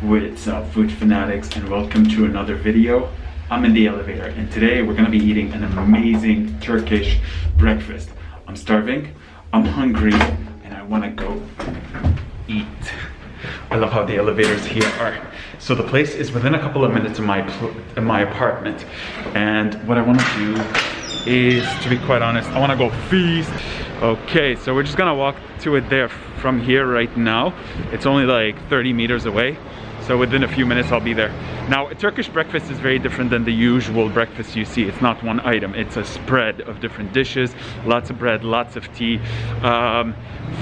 What's up, food fanatics, and welcome to another video. I'm in the elevator, and today we're gonna be eating an amazing Turkish breakfast. I'm starving, I'm hungry, and I wanna go eat. I love how the elevators here are. So the place is within a couple of minutes of my apartment, and what I wanna do is, to be quite honest, I wanna go feast. Okay, so we're just gonna walk to it there from here right now. It's only like 30 meters away. So within a few minutes I'll be there. Now, a Turkish breakfast is very different than the usual breakfast you see. It's not one item, it's a spread of different dishes, lots of bread, lots of tea,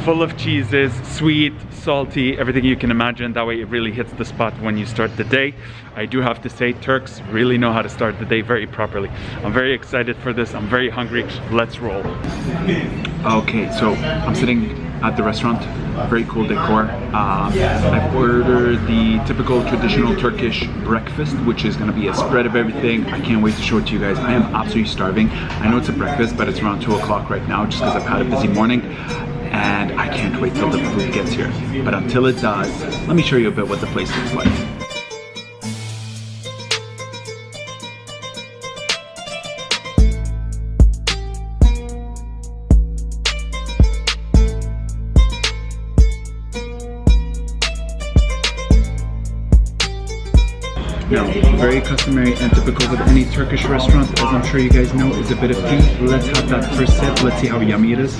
full of cheeses, sweet, salty, everything you can imagine. That way it really hits the spot when you start the day. I do have to say, Turks really know how to start the day very properly. I'm very excited for this, I'm very hungry, let's roll. Okay, so I'm sitting at the restaurant, very cool decor. I've ordered the typical traditional Turkish breakfast, which is gonna be a spread of everything. I can't wait to show it to you guys. I am absolutely starving. I know it's a breakfast, but it's around 2 o'clock right now just because I've had a busy morning. And I can't wait till the food gets here. But until it does, let me show you a bit what the place looks like. Now, very customary and typical with any Turkish restaurant, as I'm sure you guys know, is a bit of tea. Let's have that first sip. Let's see how yummy it is.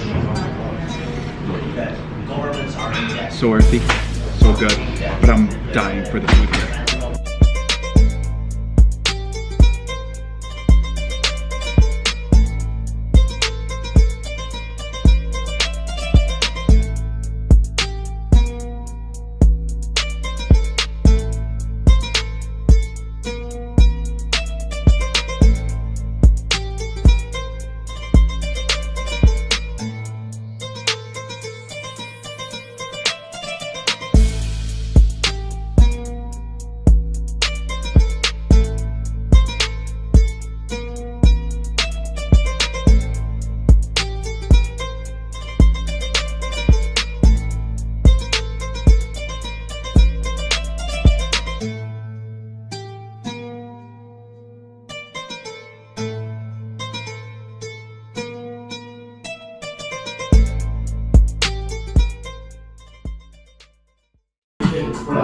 So earthy, so good, but I'm dying for the food here.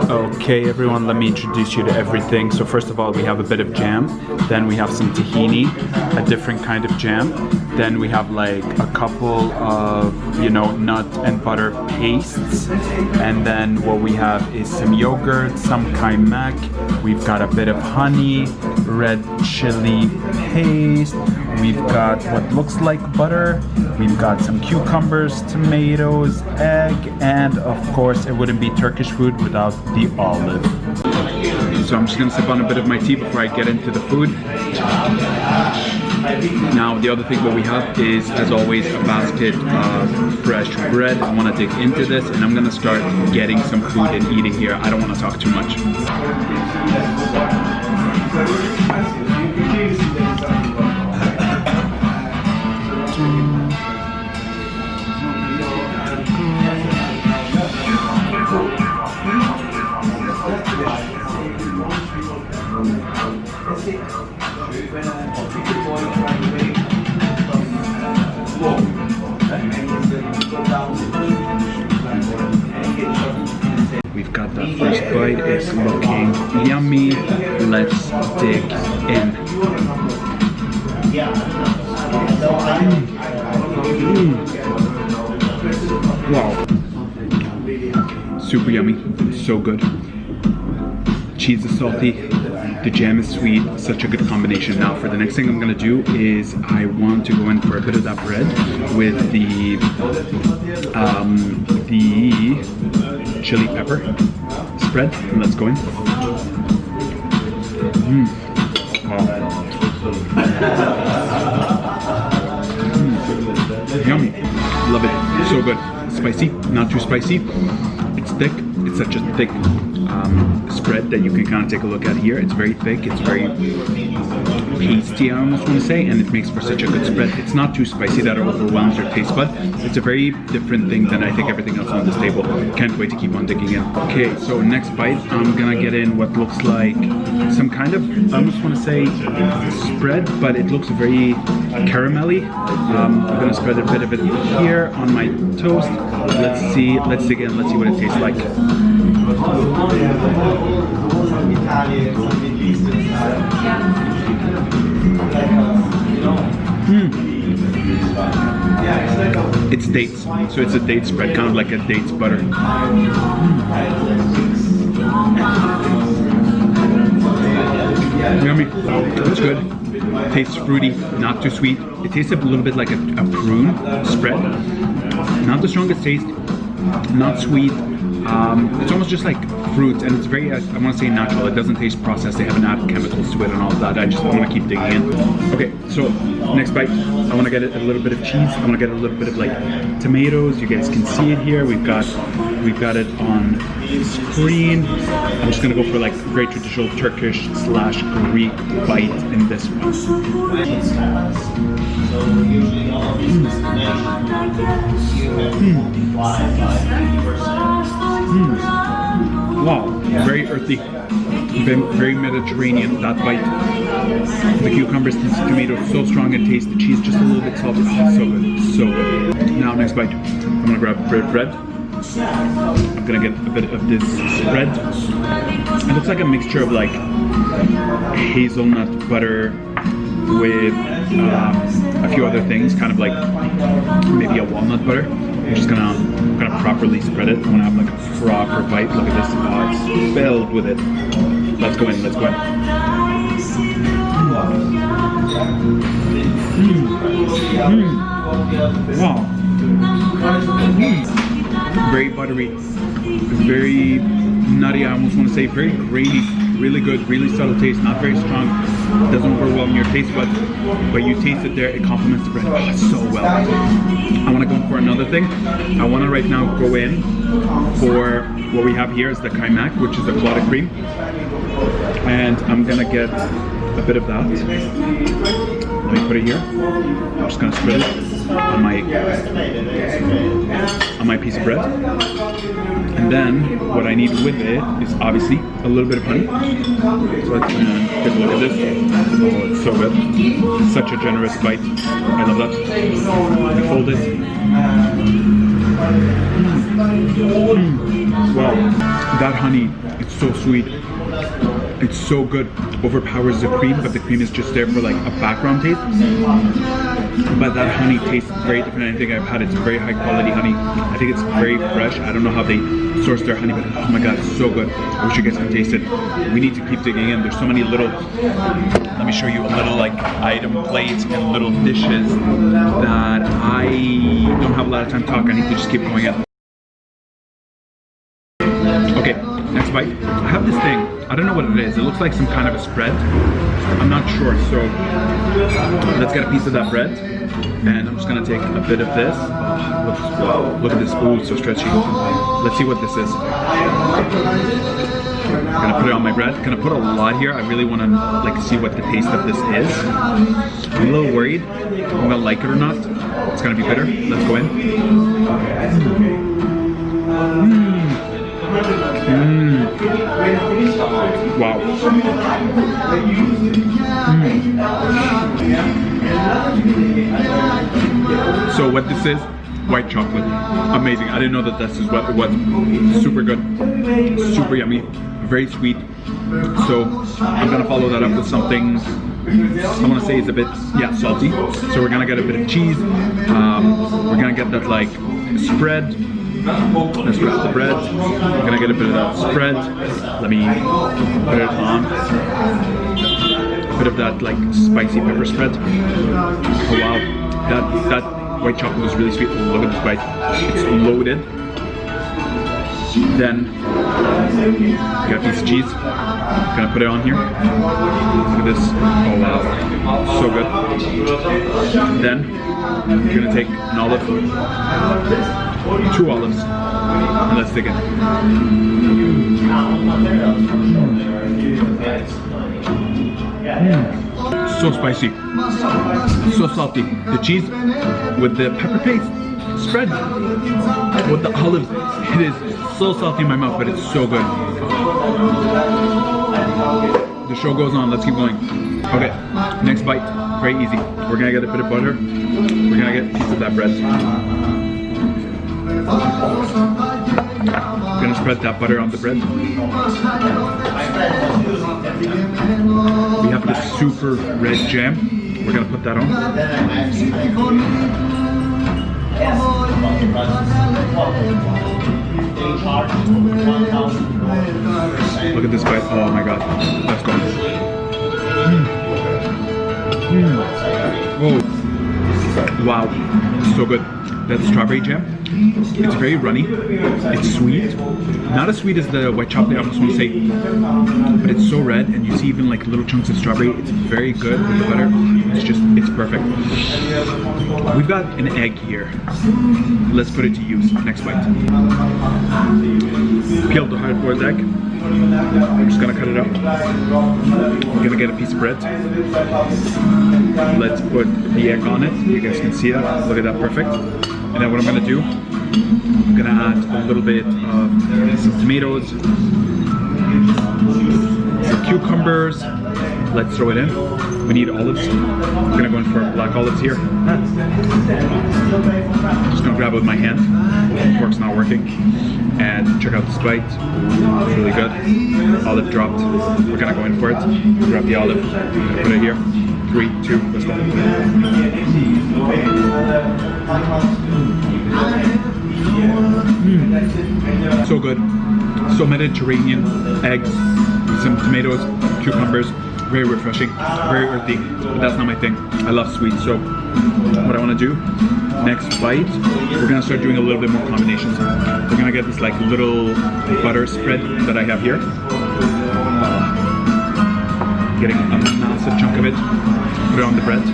Okay everyone, let me introduce you to everything. So first of all, we have a bit of jam, then we have some tahini, a different kind of jam, then we have like a couple of, you know, nut and butter pastes, and then what we have is some yogurt, some kaymak, we've got a bit of honey, red chili paste, we've got what looks like butter, we've got some cucumbers, tomatoes, egg, and of course it wouldn't be Turkish food without the olive. So I'm just gonna sip on a bit of my tea before I get into the food. Now the other thing what we have is, as always, a basket of fresh bread. I want to dig into this and I'm gonna start getting some food and eating here. I don't want to talk too much. We've got the first bite, it's looking yummy. Let's dig in. Wow. Super yummy, so good. Cheese is salty, the jam is sweet, such a good combination. Now for the next thing I'm gonna do is I want to go in for a bit of that bread with the chili pepper spread. And let's go in. Yummy, love it, so good. Spicy, not too spicy. It's thick, it's such a thick spread that you can kind of take a look at here. It's very thick, it's very pasty, I almost want to say, and it makes for such a good spread. It's not too spicy that it overwhelms your taste bud. It's a very different thing than I think everything else on this table. Can't wait to keep on digging in. Okay, so next bite, I'm gonna get in what looks like some kind of, I almost want to say spread, but it looks very caramelly. I'm gonna spread a bit of it here on my toast. Let's dig in, let's see what it tastes like. It's dates, so it's a date spread, kind of like a dates butter. Yummy. It's good. Tastes fruity, not too sweet. It tastes a little bit like a prune spread. Not the strongest taste, not sweet. It's almost just like fruits, and it's very, I want to say natural. It doesn't taste processed. They haven't added chemicals to it and all of that. I want to keep digging in. Okay, so next bite, I want to get a little bit of cheese. I want to get a little bit of like tomatoes. You guys can see it here. We've got it on screen. I'm just gonna go for like very traditional Turkish / Greek bite in this one. Wow, very earthy, very Mediterranean, that bite. The cucumbers, the tomatoes, so strong in taste. The cheese just a little bit salty. Oh, so good, so good. Now next bite, I'm gonna grab bread. I'm gonna get a bit of this spread. It looks like a mixture of like hazelnut butter with a few other things, kind of like maybe a walnut butter. I'm just gonna properly spread it. I wanna have like a proper bite. Look at this, it's filled with it. Let's go in, let's go in. Wow. Very buttery, very nutty, I almost want to say, very grainy, really good, really subtle taste, not very strong, doesn't overwhelm your taste bud, but you taste it there, it complements the bread so well. I want to go for another thing. I want to right now go in for what we have here is the kaymak, which is the clotted cream, and I'm gonna get a bit of that. Let me put it here. I'm just gonna spread it on my piece of bread, and then what I need with it is obviously a little bit of honey. So let's take a look at this. Oh, it's so good. Such a generous bite. I love that. Let me fold it. Wow, that honey, it's so sweet. It's so good. Overpowers the cream, but the cream is just there for like a background taste. But that honey tastes very different. I think I've had it's very high quality honey. I think it's very fresh. I don't know how they source their honey, but oh my god, it's so good. I wish you guys could taste it. We need to keep digging in. There's so many little, let me show you a little like item plates and little dishes that I don't have a lot of time to talk. I need to just keep going in. Okay, next bite. I have this thing. I don't know what it is. It looks like some kind of a spread. I'm not sure. So let's get a piece of that bread. And I'm just gonna take a bit of this. Wow, look at this. Oh, it's so stretchy. Let's see what this is. I'm gonna put it on my bread. Gonna put a lot here. I really wanna like see what the taste of this is. I'm a little worried if I'm gonna like it or not. It's gonna be bitter. Let's go in. Wow. So what this is, white chocolate. Amazing. I didn't know that this is what it was. Super good. Super yummy. Very sweet. So I'm gonna follow that up with something I want to say is a bit, salty. So we're gonna get a bit of cheese. We're gonna get that like spread. Let's wrap the bread. We're gonna get a bit of that spread. Let me put it on. A bit of that like spicy pepper spread. Oh wow, that white chocolate is really sweet. Look at this bite. It's loaded. Then got a piece of cheese. Gonna put it on here. Look at this. Oh wow, so good. Then we're gonna take an olive. 2 olives, and let's dig in. So spicy, so salty. The cheese with the pepper paste spread with the olives, it is so salty in my mouth, but it's so good. The show goes on, let's keep going. Okay, next bite, very easy. We're gonna get a bit of butter, we're gonna get a piece of that bread. We're gonna spread that butter on the bread. We have the super red jam. We're gonna put that on. Look at this bite. Oh my god. Let's go. Whoa. Wow. So good. That's strawberry jam. It's very runny. It's sweet. Not as sweet as the white chocolate, I almost want to say. But it's so red, and you see even like little chunks of strawberry. It's very good with the butter. It's perfect. We've got an egg here. Let's put it to use. Next bite. Peel the hard-boiled egg. I'm just gonna cut it up. I'm gonna get a piece of bread. Let's put the egg on it. You guys can see that. Look at that, perfect. And then what I'm gonna do, I'm gonna add a little bit of some tomatoes, some cucumbers. Let's throw it in. We need olives. I'm gonna go in for black olives here. Just gonna grab it with my hand. The fork's not working. And check out this bite. It's really good. Olive dropped. We're gonna go in for it. Grab the olive. Put it here. 3, 2, let's go. So good. So Mediterranean. Eggs, some tomatoes, cucumbers. Very refreshing, very earthy, but that's not my thing. I love sweet, so what I want to do, next bite, we're going to start doing a little bit more combinations. We're going to get this like little butter spread that I have here. Getting a massive chunk of it, put it on the bread,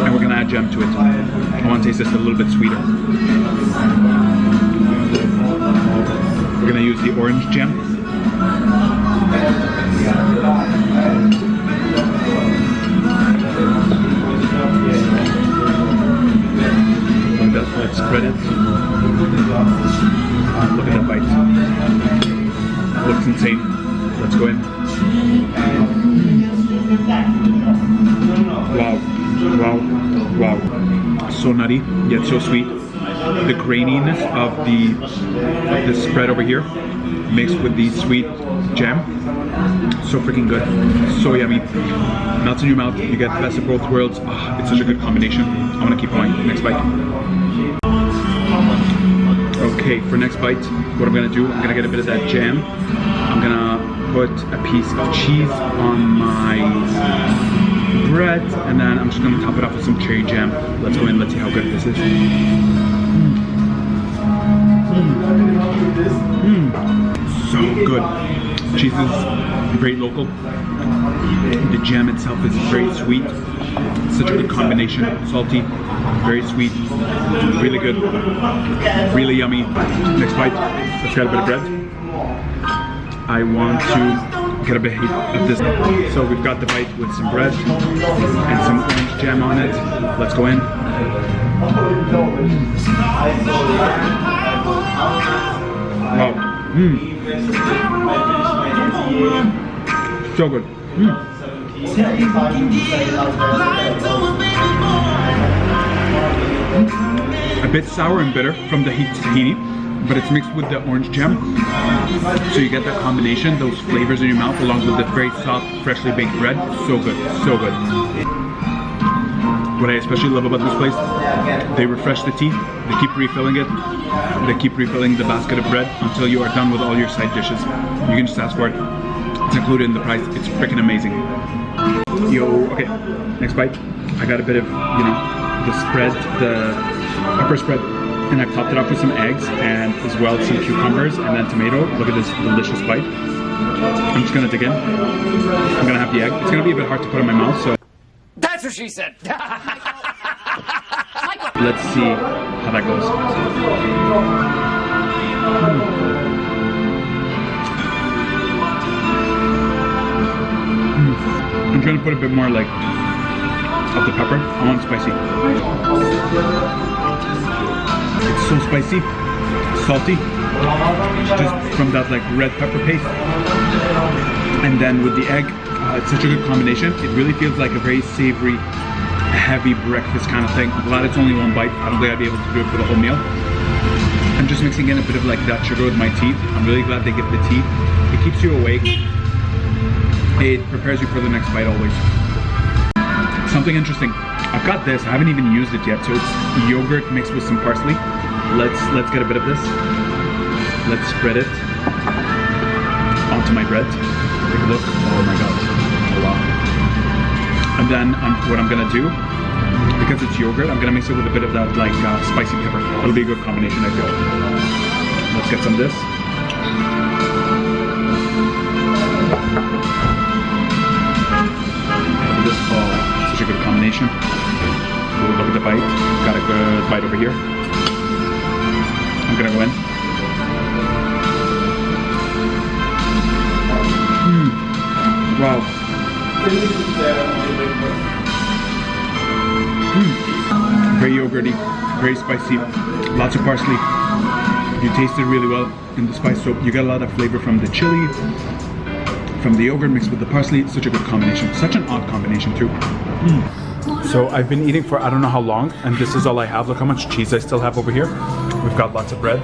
and we're going to add jam to it. I want to taste this a little bit sweeter. We're going to use the orange jam. Let's spread it. Look at that bite. Looks insane. Let's go in. Wow. Wow. Wow. So nutty, yet so sweet. The graininess of the spread over here mixed with the sweet jam. So freaking good. So yummy. Melts in your mouth. You get the best of both worlds. Oh, it's such a good combination. I'm gonna keep going. Next bite. Okay, for next bite, what I'm gonna do, I'm gonna get a bit of that jam. I'm gonna put a piece of cheese on my bread, and then I'm just gonna top it off with some cherry jam. Let's go in, let's see how good this is. So good. Cheese is very local. The jam itself is very sweet. Such a good combination. Salty, very sweet, really good, really yummy. Next bite, let's get a bit of bread. I want to get a bit of this. So we've got the bite with some bread and some orange jam on it. Let's go in. Wow. So good. A bit sour and bitter from the heat tahini, but it's mixed with the orange jam, so you get that combination, those flavors in your mouth, along with the very soft, freshly baked bread. So good, so good. What I especially love about this place, they refresh the tea, they keep refilling it, they keep refilling the basket of bread until you are done with all your side dishes. You can just ask for it. It's included in the price. It's freaking amazing. Yo, okay, next bite. I got a bit of, the spread, the upper spread, and I've topped it off with some eggs and as well some cucumbers and then tomato. Look at this delicious bite. I'm just gonna dig in. I'm gonna have the egg. It's gonna be a bit hard to put in my mouth, so. That's what she said. Let's see how that goes. gonna put a bit more like of the pepper. I want it spicy. It's so spicy, salty, just from that like red pepper paste. And then with the egg, it's such a good combination. It really feels like a very savory, heavy breakfast kind of thing. I'm glad it's only one bite. I don't think I'd be able to do it for the whole meal. I'm just mixing in a bit of like that sugar with my tea. I'm really glad they give the tea. It keeps you awake. It prepares you for the next bite always. Something interesting. I've got this. I haven't even used it yet. So it's yogurt mixed with some parsley. Let's get a bit of this. Let's spread it onto my bread. Take a look. Oh my god. Oh wow. And then what I'm gonna do, because it's yogurt, I'm gonna mix it with a bit of that like spicy pepper. It'll be a good combination, I feel. Let's get some of this. This, oh, such a good combination. Ooh, look at the bite. Got a good bite over here. I'm gonna go in. Wow. Very yogurty, very spicy, lots of parsley. You taste it really well in the spice, so you get a lot of flavor from the chili, from the yogurt mixed with the parsley. Such a good combination, such an odd combination too. So I've been eating for I don't know how long, and this is all I have. Look how much cheese I still have over here. We've got lots of bread.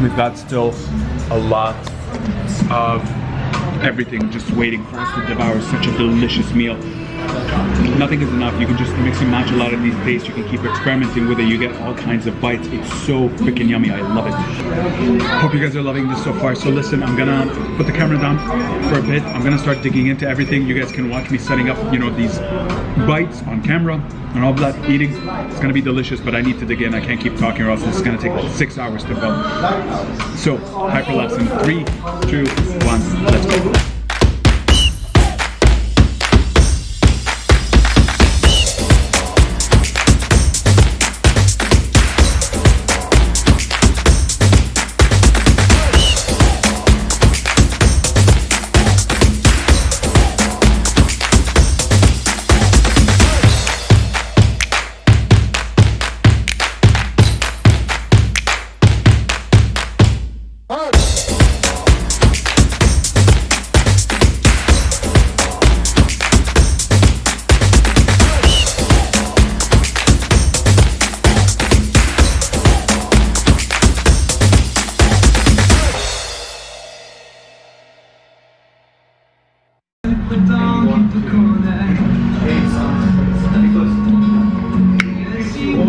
We've got still a lot of everything just waiting for us to devour. Such a delicious meal. Nothing is enough. You can just mix and match a lot of these pastes. You can keep experimenting with it. You get all kinds of bites. It's so freaking yummy. I love it. Hope you guys are loving this so far. So listen, I'm gonna put the camera down for a bit. I'm gonna start digging into everything. You guys can watch me setting up, you know, these bites on camera and all of that eating. It's gonna be delicious, but I need to dig in. I can't keep talking or else this is gonna take like 6 hours to film. So hyperlapse in 3, 2, 1, let's go.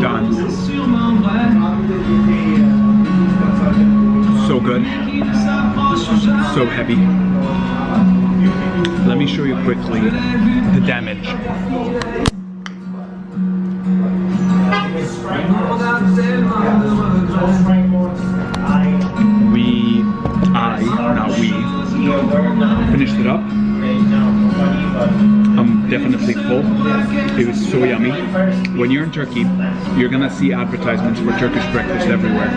Done. So good. So heavy. Let me show you quickly the damage. Finished it up. I'm definitely full. It was so yummy. When you're in Turkey, you're gonna see advertisements for Turkish breakfast everywhere.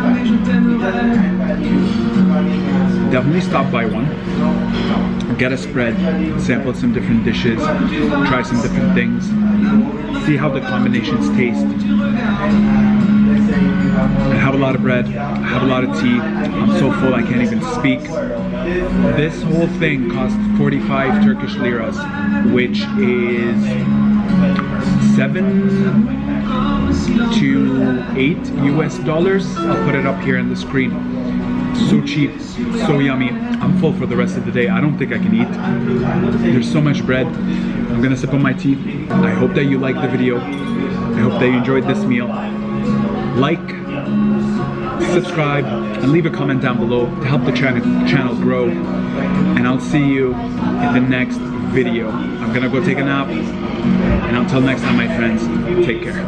Definitely stop by one. Get a spread, sample some different dishes, try some different things, see how the combinations taste. I have a lot of bread, I have a lot of tea, I'm so full I can't even speak. This whole thing cost 45 Turkish liras, which is 7 to 8 US dollars. I'll put it up here on the screen. So cheap, so yummy. I'm full for the rest of the day. I don't think I can eat. There's so much bread. I'm gonna sip on my tea. I hope that you liked the video. I hope that you enjoyed this meal. Like, subscribe, and leave a comment down below to help the channel grow. And I'll see you in the next video. I'm gonna go take a nap. And until next time, my friends, take care.